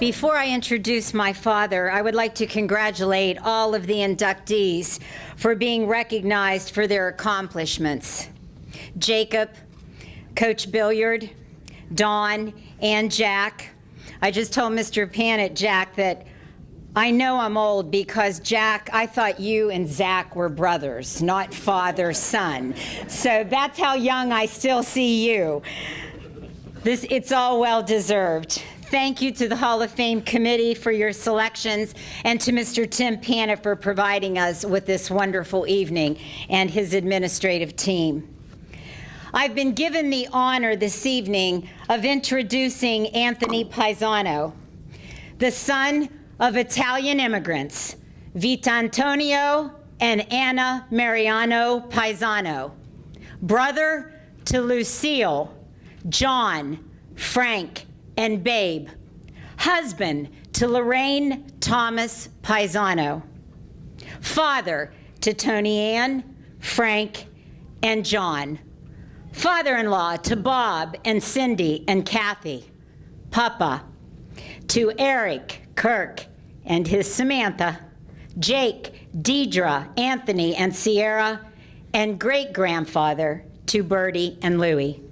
Before I introduce my father, I would like to congratulate all of the inductees for being recognized for their accomplishments. Jacob, Coach Billiard, Dawn, and Jack. I just told Mr. Panet, Jack, that I know I'm old because, Jack, I thought you and Zach were brothers, not father, son. So that's how young I still see you. It's all well-deserved. Thank you to the Hall of Fame committee for your selections and to Mr. Tim Panet for providing us with this wonderful evening and his administrative team. I've been given the honor this evening of introducing Anthony Paesano, the son of Italian immigrants, Vita Antonio and Anna Mariano Paesano, brother to Lucille, John, Frank, and Babe, husband to Lorraine Thomas Paesano, father to Tony Ann, Frank, and John, father-in-law to Bob and Cindy and Kathy, Papa, to Eric, Kirk, and his Samantha, Jake, Deidre, Anthony, and Sierra, and great-grandfather to Bertie and Louie.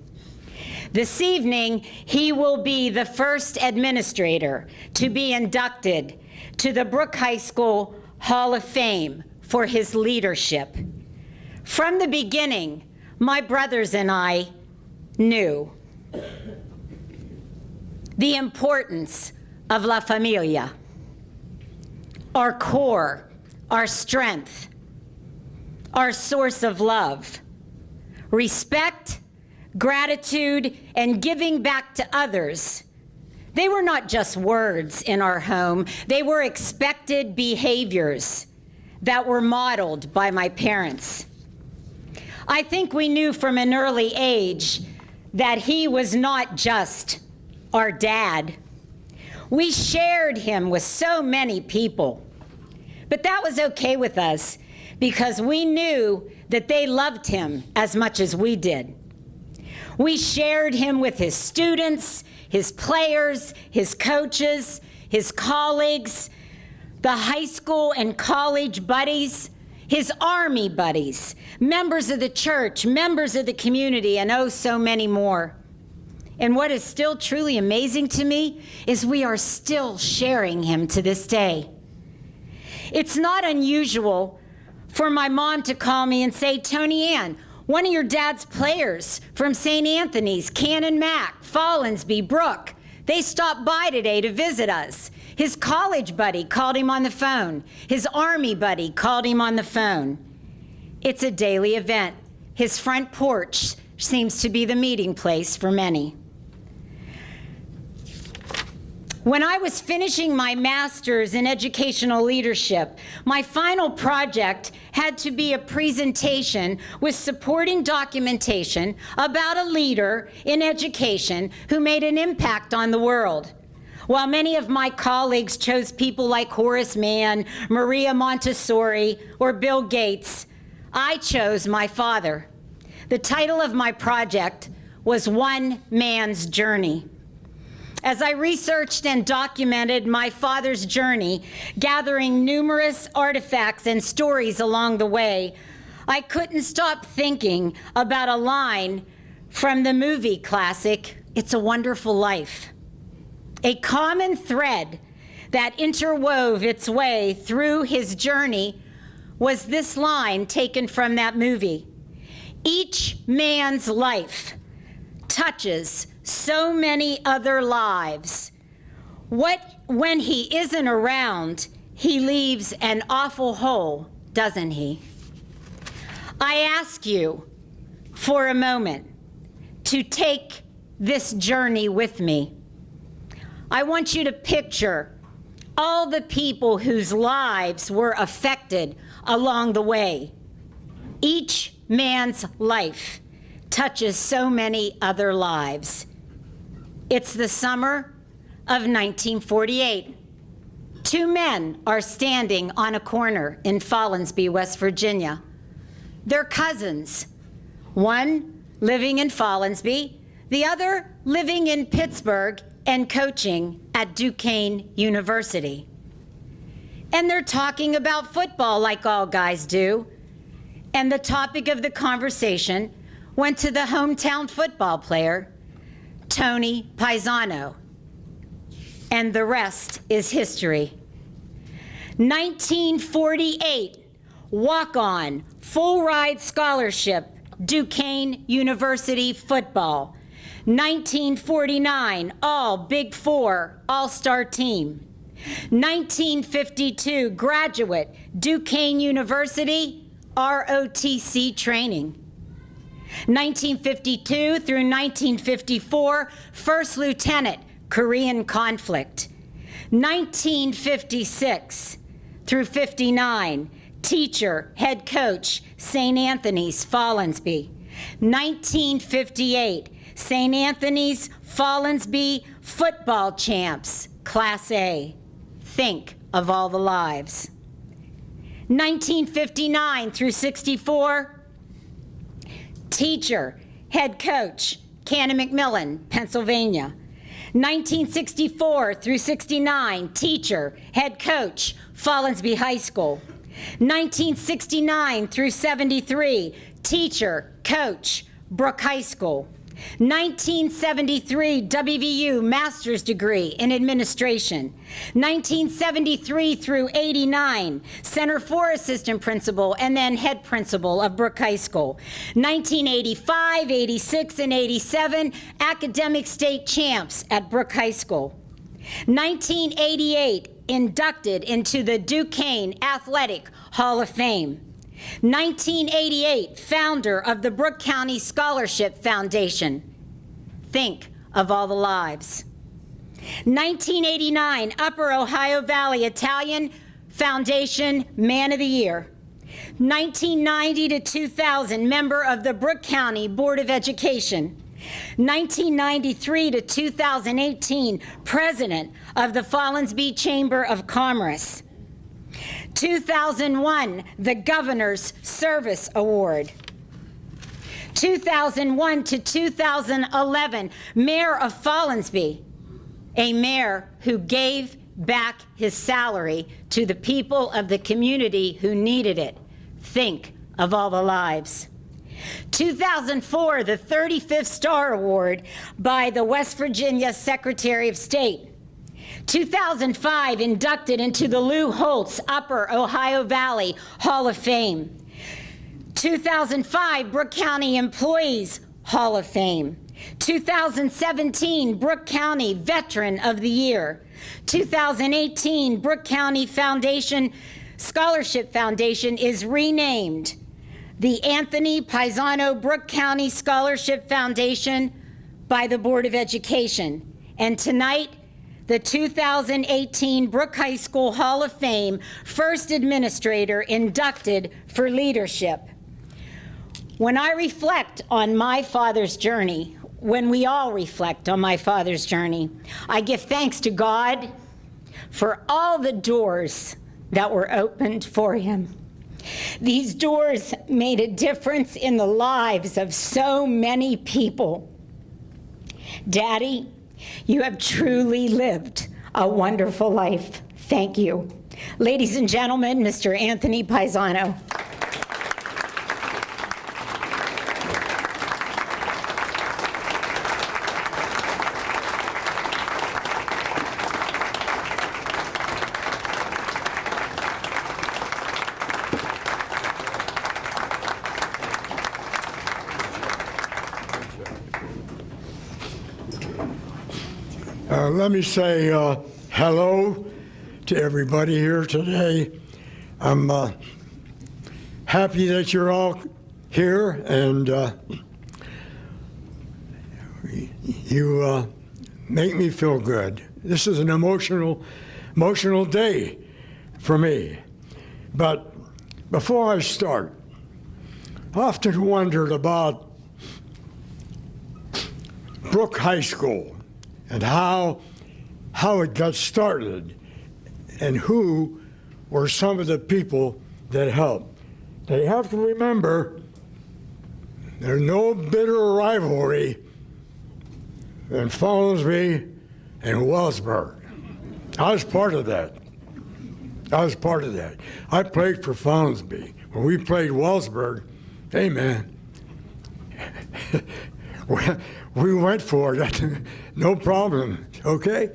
This evening, he will be the first administrator to be inducted to the Brooke High School Hall of Fame for his leadership. From the beginning, my brothers and I knew the importance of La Familia, our core, our strength, our source of love, respect, gratitude, and giving back to others. They were not just words in our home. They were expected behaviors that were modeled by my parents. I think we knew from an early age that he was not just our dad. We shared him with so many people, but that was okay with us because we knew that they loved him as much as we did. We shared him with his students, his players, his coaches, his colleagues, the high school and college buddies, his army buddies, members of the church, members of the community, and oh, so many more. And what is still truly amazing to me is we are still sharing him to this day. It's not unusual for my mom to call me and say, Tony Ann, one of your dad's players from St. Anthony's, Cannon Mac, Fallensby, Brooke, they stopped by today to visit us. His college buddy called him on the phone. His army buddy called him on the phone. It's a daily event. His front porch seems to be the meeting place for many. When I was finishing my master's in educational leadership, my final project had to be a presentation with supporting documentation about a leader in education who made an impact on the world. While many of my colleagues chose people like Horace Mann, Maria Montessori, or Bill Gates, I chose my father. The title of my project was One Man's Journey. As I researched and documented my father's journey, gathering numerous artifacts and stories along the way, I couldn't stop thinking about a line from the movie classic, It's a Wonderful Life. A common thread that interwove its way through his journey was this line taken from that movie. Each man's life touches so many other lives. When he isn't around, he leaves an awful hole, doesn't he? I ask you for a moment to take this journey with me. I want you to picture all the people whose lives were affected along the way. Each man's life touches so many other lives. It's the summer of 1948. Two men are standing on a corner in Fallensby, West Virginia. They're cousins, one living in Fallensby, the other living in Pittsburgh and coaching at Duquesne University. And they're talking about football like all guys do. And the topic of the conversation went to the hometown football player, Tony Paesano. And the rest is history. 1948, walk-on, full-ride scholarship, Duquesne University football. 1949, all Big Four, all-star team. 1952, graduate, Duquesne University, ROTC training. 1952 through 1954, first lieutenant, Korean conflict. 1956 through 59, teacher, head coach, St. Anthony's, Follansbee. 1958, St. Anthony's, Follansbee football champs, Class A. Think of all the lives. 1959 through 64, teacher, head coach, Canon-McMillan, Pennsylvania. 1964 through 69, teacher, head coach, Follansbee High School. 1969 through 73, teacher, coach, Brook High School. 1973, WVU master's degree in administration. 1973 through 89, Center 4 assistant principal and then head principal of Brook High School. 1985, 86, and 87, academic state champs at Brook High School. 1988, inducted into the Duquesne Athletic Hall of Fame. 1988, founder of the Brooke County Scholarship Foundation. Think of all the lives. 1989, Upper Ohio Valley Italian Foundation Man of the Year. 1990 to 2000, member of the Brooke County Board of Education. 1993 to 2018, president of the Follansbee Chamber of Commerce. 2001, the Governor's Service Award. 2001 to 2011, mayor of Follansbee, a mayor who gave back his salary to the people of the community who needed it. Think of all the lives. 2004, the 35th Star Award by the West Virginia Secretary of State. 2005, inducted into the Lou Holtz Upper Ohio Valley Hall of Fame. 2005, Brooke County Employees Hall of Fame. 2017, Brooke County Veteran of the Year. 2018, Brooke County Foundation Scholarship Foundation is renamed the Anthony Paesano Brooke County Scholarship Foundation by the Board of Education. And tonight, the 2018 Brooke High School Hall of Fame first administrator inducted for leadership. When I reflect on my father's journey, when we all reflect on my father's journey, I give thanks to God for all the doors that were opened for him. These doors made a difference in the lives of so many people. Daddy, you have truly lived a wonderful life. Thank you. Ladies and gentlemen, Mr. Anthony Paesano. Let me say hello to everybody here today. I'm happy that you're all here, and you make me feel good. This is an emotional day for me. But before I start, I often wondered about Brooke High School and how it got started and who were some of the people that helped. They have to remember there's no bitter rivalry than Follansbee and Wellsburg. I was part of that. I played for Fowlsby. When we played Wellsburg, hey man, we went for it. No problem, okay?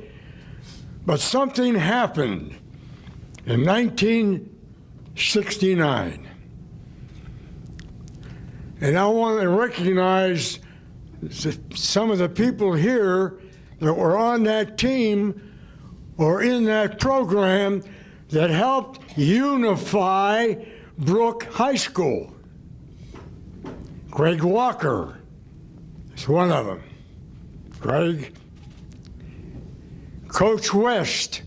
But something happened in 1969. And I want to recognize some of the people here that were on that team or in that program that helped unify Brooke High School. Greg Walker is one of them. Greg. Coach West.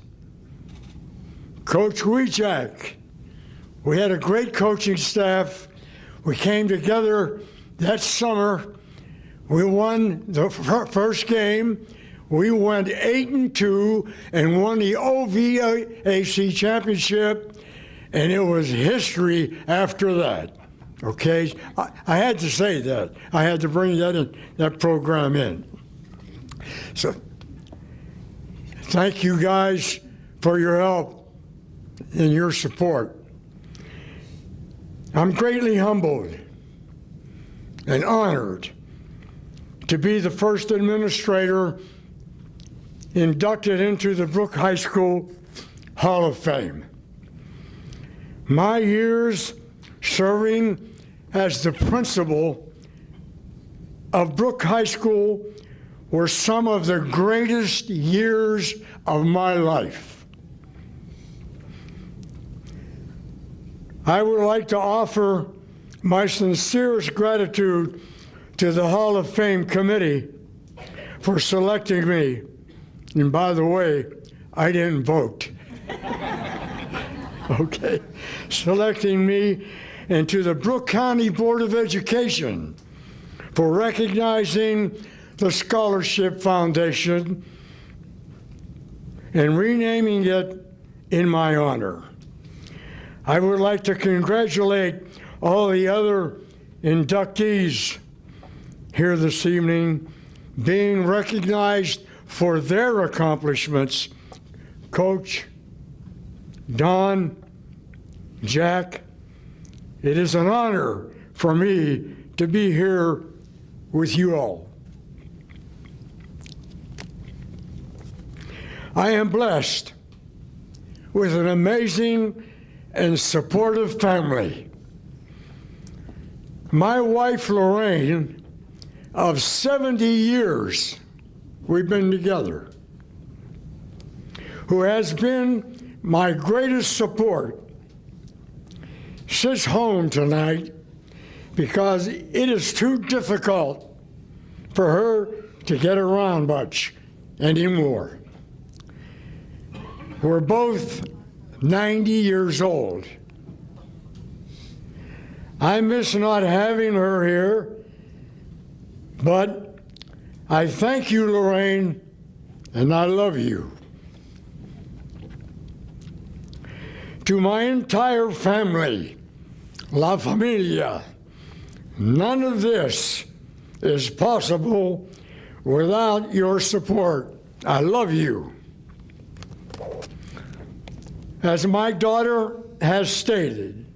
Coach Wiechak. We had a great coaching staff. We came together that summer. We won the first game. We went 8-2 and won the OVAC championship, and it was history after that. Okay, I had to say that. I had to bring that program in. So, thank you guys for your help and your support. I'm greatly humbled and honored to be the first administrator inducted into the Brooke High School Hall of Fame. My years serving as the principal of Brooke High School were some of the greatest years of my life. I would like to offer my sincerest gratitude to the Hall of Fame committee for selecting me. And by the way, I didn't vote. Okay, selecting me, and to the Brooke County Board of Education for recognizing the Scholarship Foundation and renaming it in my honor. I would like to congratulate all the other inductees here this evening being recognized for their accomplishments. Coach, Don, Jack, it is an honor for me to be here with you all. I am blessed with an amazing and supportive family. My wife, Lorraine, of 70 years we've been together, who has been my greatest support, sits home tonight because it is too difficult for her to get around much anymore. We're both 90 years old. I miss not having her here, but I thank you, Lorraine, and I love you. To my entire family, La Familia, none of this is possible without your support. I love you. As my daughter has stated,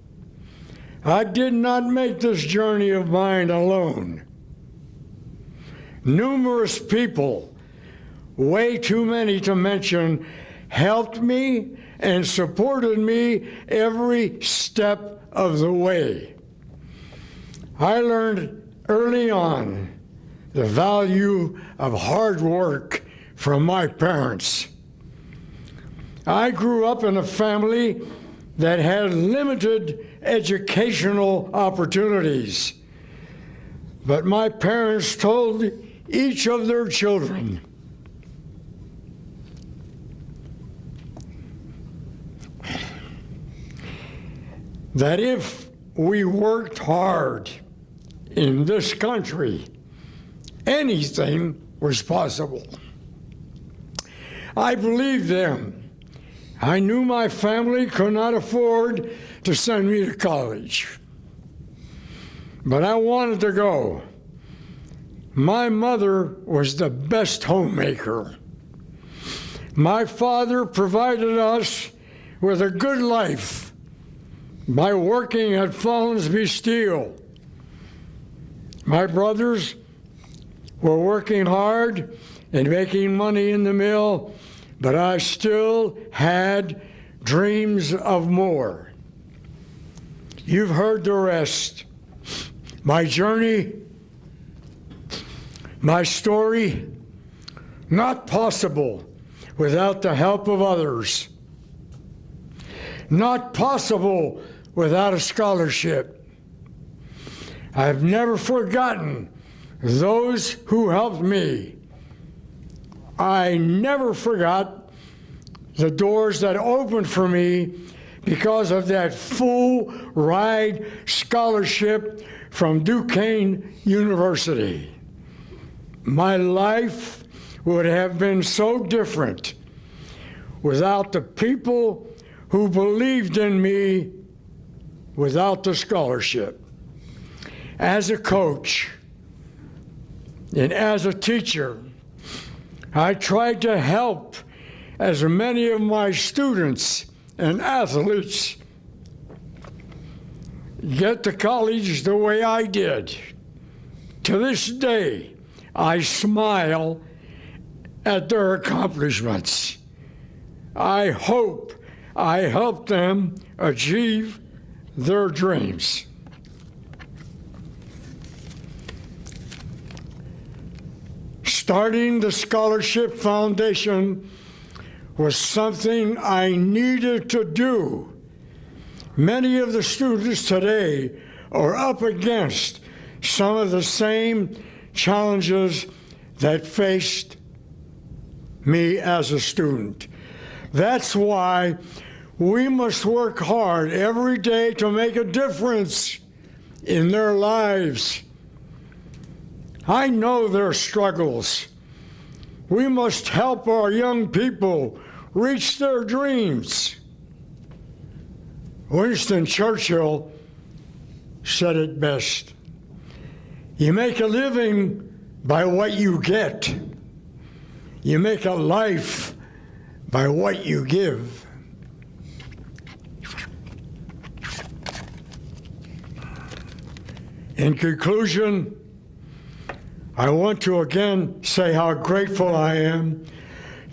I did not make this journey of mine alone. Numerous people, way too many to mention, helped me and supported me every step of the way. I learned early on the value of hard work from my parents. I grew up in a family that had limited educational opportunities, but my parents told each of their children, that if we worked hard in this country, anything was possible. I believed them. I knew my family could not afford to send me to college, but I wanted to go. My mother was the best homemaker. My father provided us with a good life by working at Follinsby Steel. My brothers were working hard and making money in the mill, but I still had dreams of more. You've heard the rest. My journey, my story, not possible without the help of others. Not possible without a scholarship. I've never forgotten those who helped me. I never forgot the doors that opened for me because of that full ride scholarship from Duquesne University. My life would have been so different without the people who believed in me, without the scholarship. As a coach and as a teacher, I tried to help as many of my students and athletes get to college the way I did. To this day, I smile at their accomplishments. I hope I helped them achieve their dreams. Starting the Scholarship Foundation was something I needed to do. Many of the students today are up against some of the same challenges that faced me as a student. That's why we must work hard every day to make a difference in their lives. I know their struggles. We must help our young people reach their dreams. Winston Churchill said it best. You make a living by what you get. You make a life by what you give. In conclusion, I want to again say how grateful I am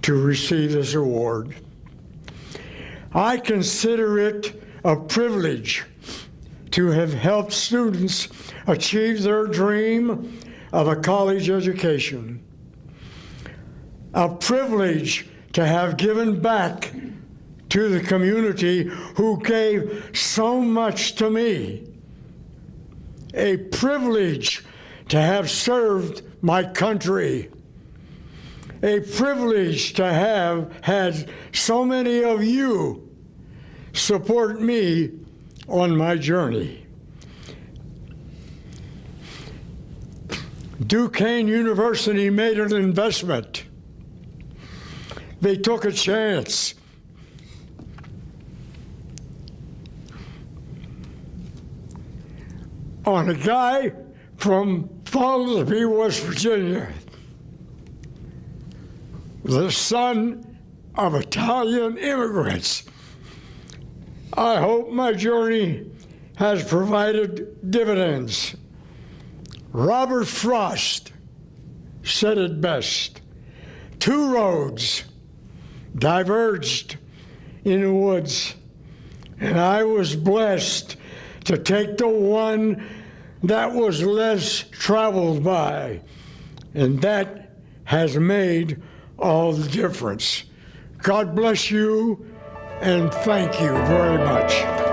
to receive this award. I consider it a privilege to have helped students achieve their dream of a college education. A privilege to have given back to the community who gave so much to me. A privilege to have served my country. A privilege to have had so many of you support me on my journey. Duquesne University made an investment. They took a chance. On a guy from Follinsby, West Virginia, the son of Italian immigrants. I hope my journey has provided dividends. Robert Frost said it best. Two roads diverged in the woods, and I was blessed to take the one that was less traveled by, and that has made all the difference. God bless you, and thank you very much.